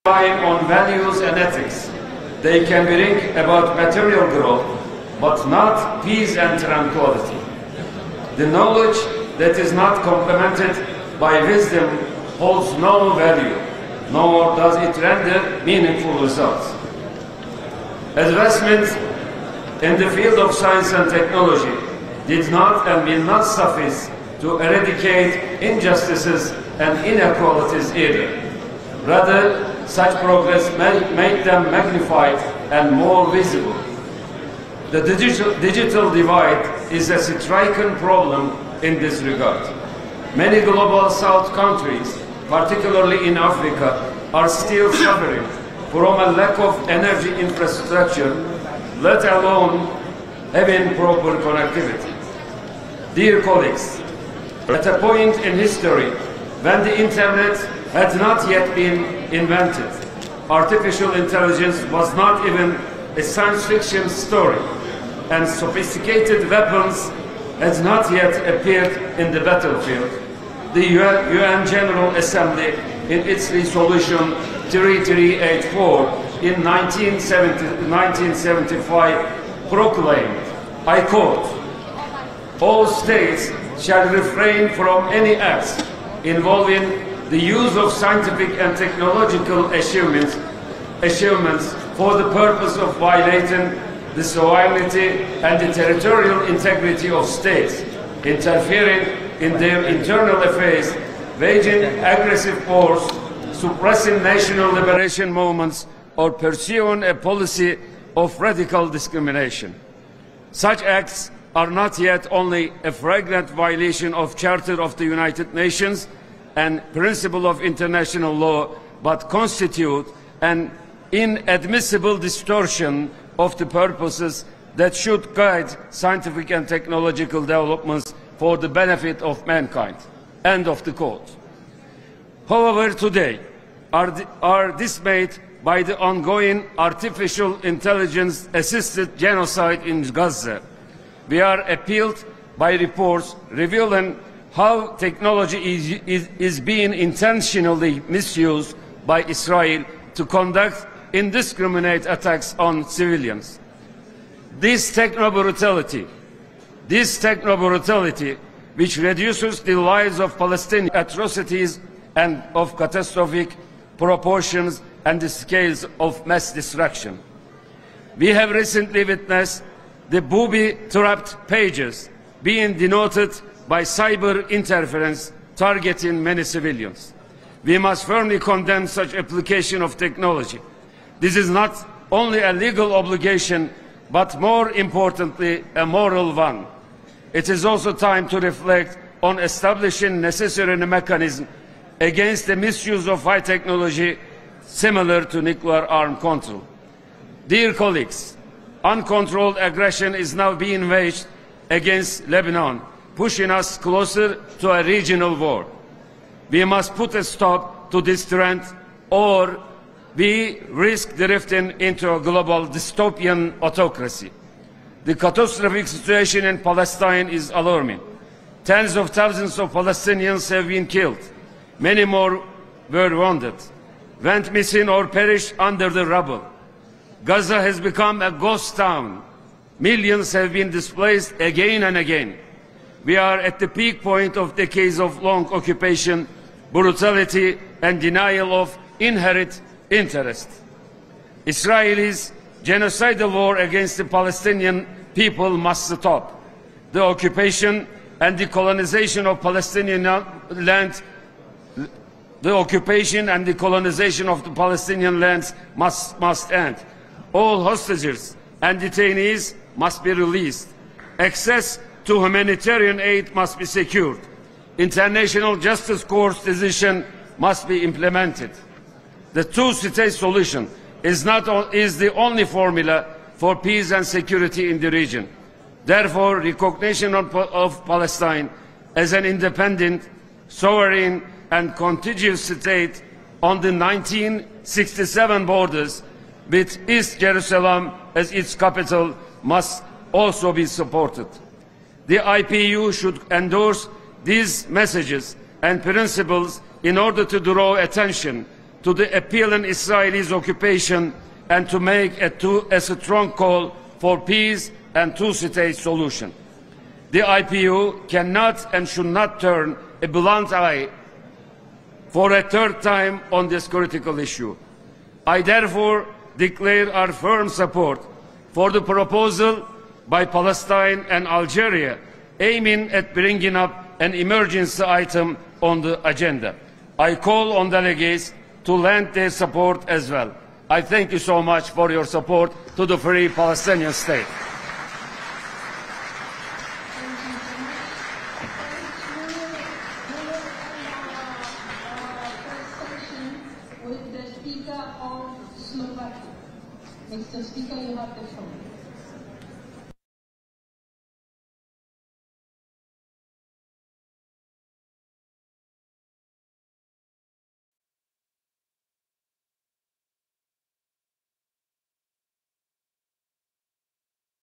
relying on values and ethics. They can bring about material growth, but not peace and tranquility. The knowledge that is not complemented by wisdom holds no value, nor does it render meaningful results. Advancement in the field of science and technology did not and will not suffice to eradicate injustices and inequalities either. Rather, such progress made them magnified and more visible. The digital divide is a striking problem in this regard. Many global South countries, particularly in Africa, are still suffering from a lack of energy infrastructure, let alone having proper connectivity. Dear colleagues, at a point in history when the Internet had not yet been invented, artificial intelligence was not even a science fiction story, and sophisticated weapons had not yet appeared in the battlefield. The UN General Assembly, in its resolution 3384 in 1975, proclaimed, I quote, "All states shall refrain from any acts involving the use of scientific and technological achievements for the purpose of violating the sovereignty and the territorial integrity of states, interfering in their internal affairs, waging aggressive wars, suppressing national liberation movements, or pursuing a policy of radical discrimination. Such acts are not yet only a flagrant violation of Charter of the United Nations and principle of international law, but constitute an inadmissible distortion of the purposes that should guide scientific and technological developments for the benefit of mankind." End of the quote. However, today, are dismayed by the ongoing artificial intelligence-assisted genocide in Gaza. We are appalled by reports revealing how technology is being intentionally misused by Israel to conduct indiscriminate attacks on civilians. This techno-brutality, which reduces the lives of Palestinian atrocities and of catastrophic proportions and the scales of mass destruction. We have recently witnessed the booby-trapped pages being denoted by cyber interference targeting many civilians. We must firmly condemn such application of technology. This is not only a legal obligation, but more importantly, a moral one. It is also time to reflect on establishing necessary mechanisms against the misuse of high technology similar to nuclear arm control. Dear colleagues, uncontrolled aggression is now being waged against Lebanon, pushing us closer to a regional war. We must put a stop to this trend, or we risk drifting into a global dystopian autocracy. The catastrophic situation in Palestine is alarming. Tens of thousands of Palestinians have been killed. Many more were wounded, went missing or perished under the rubble. Gaza has become a ghost town. Millions have been displaced again and again. We are at the peak point of decades of long occupation, brutality, and denial of inherent interest. Israel's genocidal war against the Palestinian people must stop. The occupation and the colonization of Palestinian land, must end. All hostages and detainees must be released. Access to humanitarian aid must be secured. International Justice Court's decision must be implemented. The two-state solution is the only formula for peace and security in the region. Therefore, recognition of Palestine as an independent, sovereign, and contiguous state on the 1967 borders with East Jerusalem as its capital must also be supported. The IPU should endorse these messages and principles in order to draw attention to the appalling Israeli occupation and to make a strong call for peace and two-state solution. The IPU cannot and should not turn a blind eye for a third time on this critical issue. I therefore declare our firm support for the proposal by Palestine and Algeria aiming at bringing up an emergency item on the agenda. I call on delegates to lend their support as well. I thank you so much for your support to the Free Palestinian State. With the Speaker of Slovakia. Mr. Speaker, you have the floor.